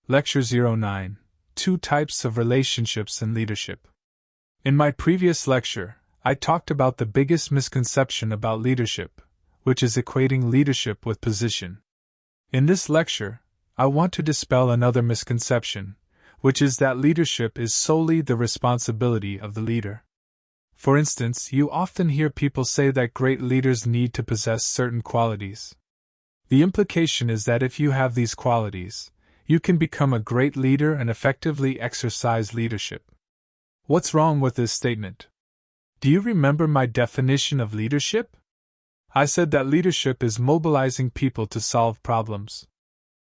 Lecture 09, Two Types of Relationships in Leadership. In my previous lecture, I talked about the biggest misconception about leadership, which is equating leadership with position. In this lecture, I want to dispel another misconception, which is that leadership is solely the responsibility of the leader. For instance, you often hear people say that great leaders need to possess certain qualities. The implication is that if you have these qualities, you can become a great leader and effectively exercise leadership. What's wrong with this statement? Do you remember my definition of leadership? I said that leadership is mobilizing people to solve problems.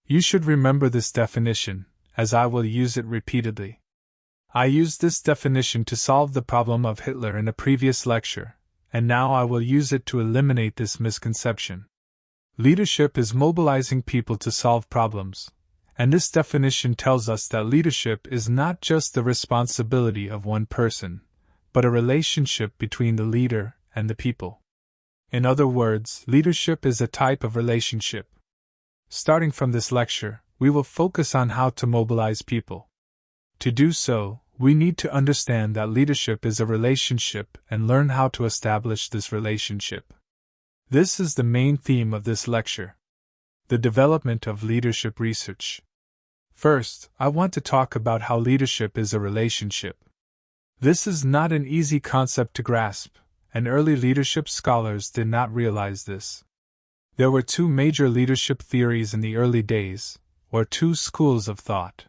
You should remember this definition, as I will use it repeatedly. I used this definition to solve the problem of Hitler in a previous lecture, and now I will use it to eliminate this misconception. Leadership is mobilizing people to solve problems, and this definition tells us that leadership is not just the responsibility of one person, but a relationship between the leader and the people. In other words, leadership is a type of relationship. Starting from this lecture, we will focus on how to mobilize people. To do so, we need to understand that leadership is a relationship and learn how to establish this relationship. This is the main theme of this lecture: the development of leadership research. First, I want to talk about how leadership is a relationship. This is not an easy concept to grasp, and early leadership scholars did not realize this. There were two major leadership theories in the early days, or two schools of thought.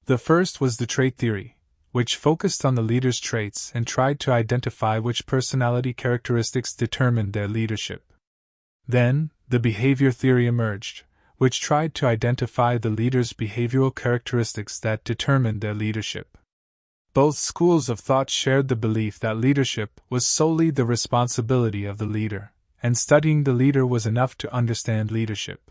The first was the trait theory, which focused on the leader's traits and tried to identify which personality characteristics determined their leadership. Then, the behavior theory emerged, which tried to identify the leader's behavioral characteristics that determined their leadership. Both schools of thought shared the belief that leadership was solely the responsibility of the leader, and studying the leader was enough to understand leadership.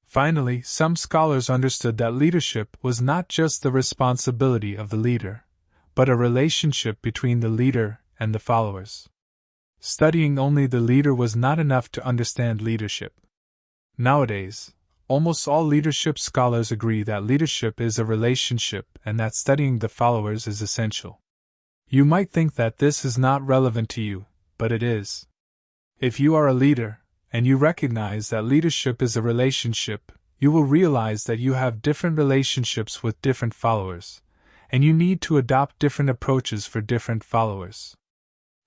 Finally, some scholars understood that leadership was not just the responsibility of the leader, but a relationship between the leader and the followers. Studying only the leader was not enough to understand leadership. Nowadays, almost all leadership scholars agree that leadership is a relationship and that studying the followers is essential. You might think that this is not relevant to you, but it is. If you are a leader, and you recognize that leadership is a relationship, you will realize that you have different relationships with different followers, and you need to adopt different approaches for different followers.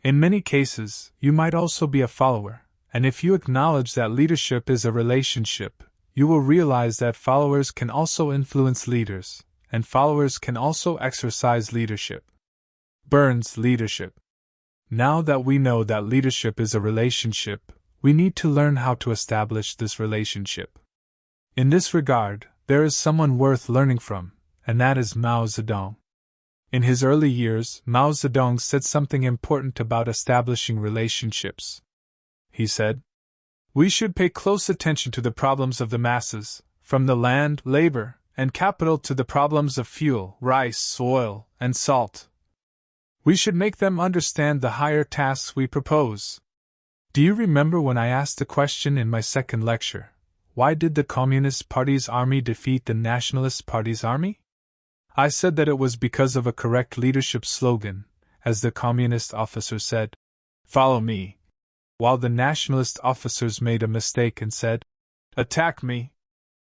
In many cases, you might also be a follower, and if you acknowledge that leadership is a relationship, you will realize that followers can also influence leaders, and followers can also exercise leadership. Burns' leadership. Now that we know that leadership is a relationship, we need to learn how to establish this relationship. In this regard, there is someone worth learning from, and that is Mao Zedong. In his early years, Mao Zedong said something important about establishing relationships. He said, "We should pay close attention to the problems of the masses, from the land, labor, and capital to the problems of fuel, rice, oil, and salt. We should make them understand the higher tasks we propose." Do you remember when I asked the question in my second lecture, why did the Communist Party's army defeat the Nationalist Party's army? I said that it was because of a correct leadership slogan, as the Communist officer said, "Follow me," while the Nationalist officers made a mistake and said, "Attack me."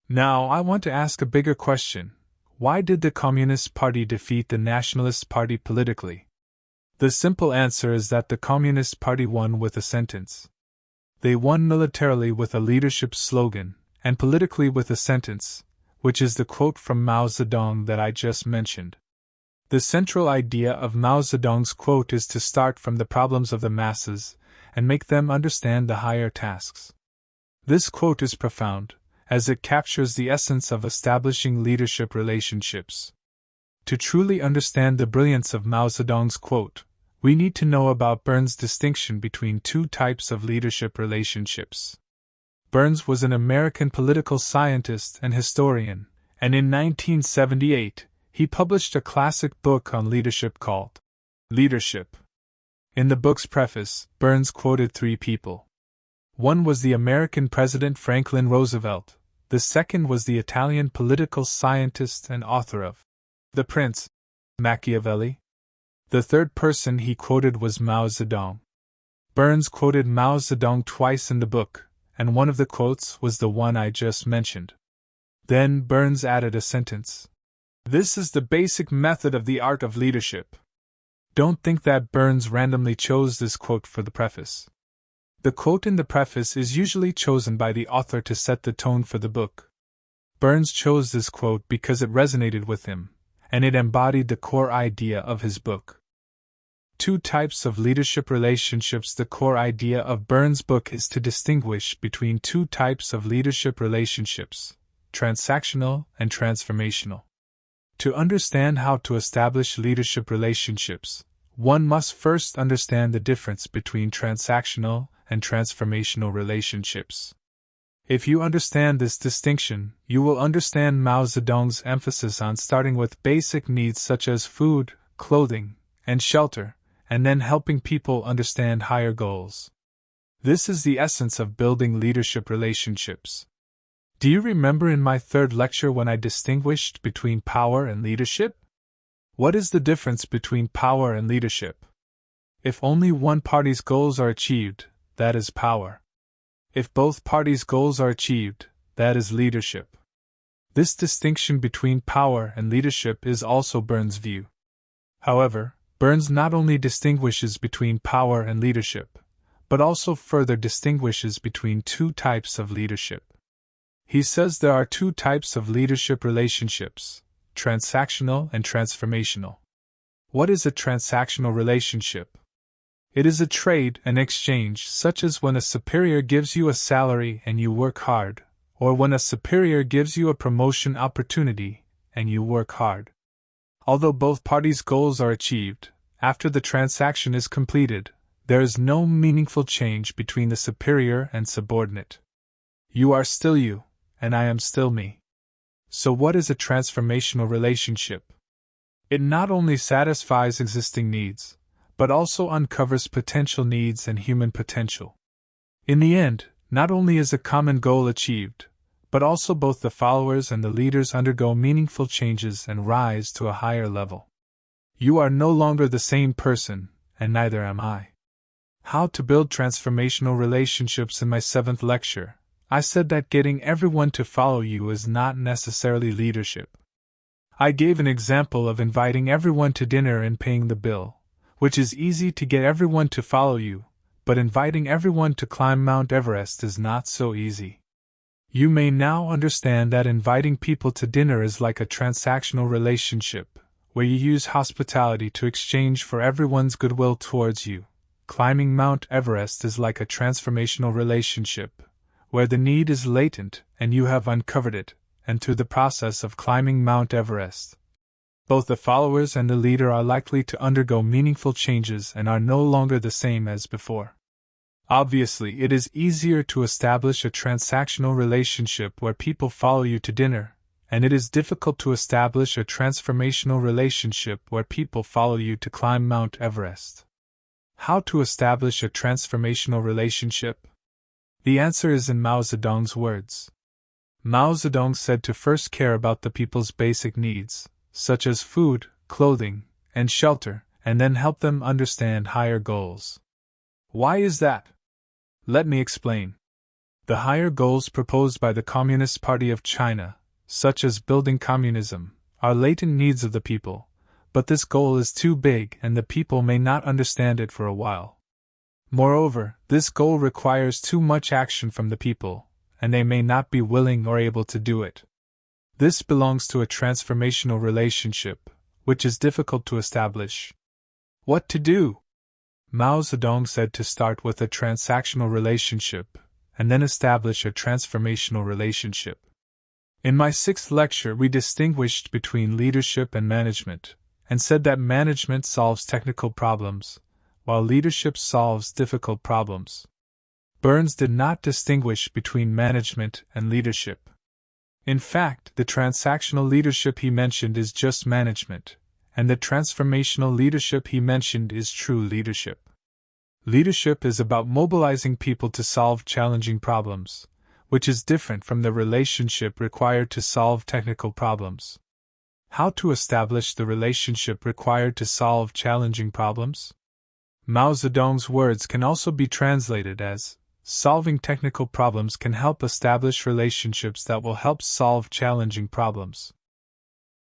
Now I want to ask a bigger question: why did the Communist Party defeat the Nationalist Party politically? The simple answer is that the Communist Party won with a sentence. They won militarily with a leadership slogan, and politically with a sentence, which is the quote from Mao Zedong that I just mentioned. The central idea of Mao Zedong's quote is to start from the problems of the masses and make them understand the higher tasks. This quote is profound, as it captures the essence of establishing leadership relationships. To truly understand the brilliance of Mao Zedong's quote, we need to know about Burns' distinction between two types of leadership relationships. Burns was an American political scientist and historian, and in 1978, he published a classic book on leadership called Leadership. In the book's preface, Burns quoted three people. One was the American President Franklin Roosevelt, The second was the Italian political scientist and author of The Prince, Machiavelli. The third person he quoted was Mao Zedong. Burns quoted Mao Zedong twice in the book, and one of the quotes was the one I just mentioned. Then Burns added a sentence. This is the basic method of the art of leadership. Don't think that Burns randomly chose this quote for the preface. The quote in the preface is usually chosen by the author to set the tone for the book. Burns chose this quote because it resonated with him, and it embodied the core idea of his book. 2 types of leadership relationships. The core idea of Burns' book is to distinguish between 2 types of leadership relationships, transactional and transformational. To understand how to establish leadership relationships, one must first understand the difference between transactional and transformational relationships. If you understand this distinction, you will understand Mao Zedong's emphasis on starting with basic needs such as food, clothing, and shelter, and then helping people understand higher goals. This is the essence of building leadership relationships. Do you remember in my third lecture when I distinguished between power and leadership? What is the difference between power and leadership? If only one party's goals are achieved, that is power. If both parties' goals are achieved, that is leadership. This distinction between power and leadership is also Burns' view. However, Burns not only distinguishes between power and leadership, but also further distinguishes between 2 types of leadership. He says there are 2 types of leadership relationships, transactional and transformational. What is a transactional relationship? It is a trade, an exchange, such as when a superior gives you a salary and you work hard, or when a superior gives you a promotion opportunity and you work hard. Although both parties' goals are achieved, after the transaction is completed, there is no meaningful change between the superior and subordinate. You are still you, and I am still me. So what is a transformational relationship? It not only satisfies existing needs, but also uncovers potential needs and human potential. In the end, not only is a common goal achieved, but also both the followers and the leaders undergo meaningful changes and rise to a higher level. You are no longer the same person, and neither am I. How to build transformational relationships. In my 7th lecture, I said that getting everyone to follow you is not necessarily leadership. I gave an example of inviting everyone to dinner and paying the bill, which is easy to get everyone to follow you, but inviting everyone to climb Mount Everest is not so easy. You may now understand that inviting people to dinner is like a transactional relationship, where you use hospitality to exchange for everyone's goodwill towards you. Climbing Mount Everest is like a transformational relationship, where the need is latent and you have uncovered it, and through the process of climbing Mount Everest, both the followers and the leader are likely to undergo meaningful changes and are no longer the same as before. Obviously, it is easier to establish a transactional relationship where people follow you to dinner, and it is difficult to establish a transformational relationship where people follow you to climb Mount Everest. How to establish a transformational relationship? The answer is in Mao Zedong's words. Mao Zedong said to first care about the people's basic needs, such as food, clothing, and shelter, and then help them understand higher goals. Why is that? Let me explain. The higher goals proposed by the Communist Party of China, such as building communism, are latent needs of the people, but this goal is too big and the people may not understand it for a while. Moreover, this goal requires too much action from the people, and they may not be willing or able to do it. This belongs to a transformational relationship, which is difficult to establish. What to do? Mao Zedong said to start with a transactional relationship, and then establish a transformational relationship. In my 6th lecture, we distinguished between leadership and management, and said that management solves technical problems, while leadership solves difficult problems. Burns did not distinguish between management and leadership. In fact, the transactional leadership he mentioned is just management, and the transformational leadership he mentioned is true leadership. Leadership is about mobilizing people to solve challenging problems, which is different from the relationship required to solve technical problems. How to establish the relationship required to solve challenging problems? Mao Zedong's words can also be translated as, solving technical problems can help establish relationships that will help solve challenging problems.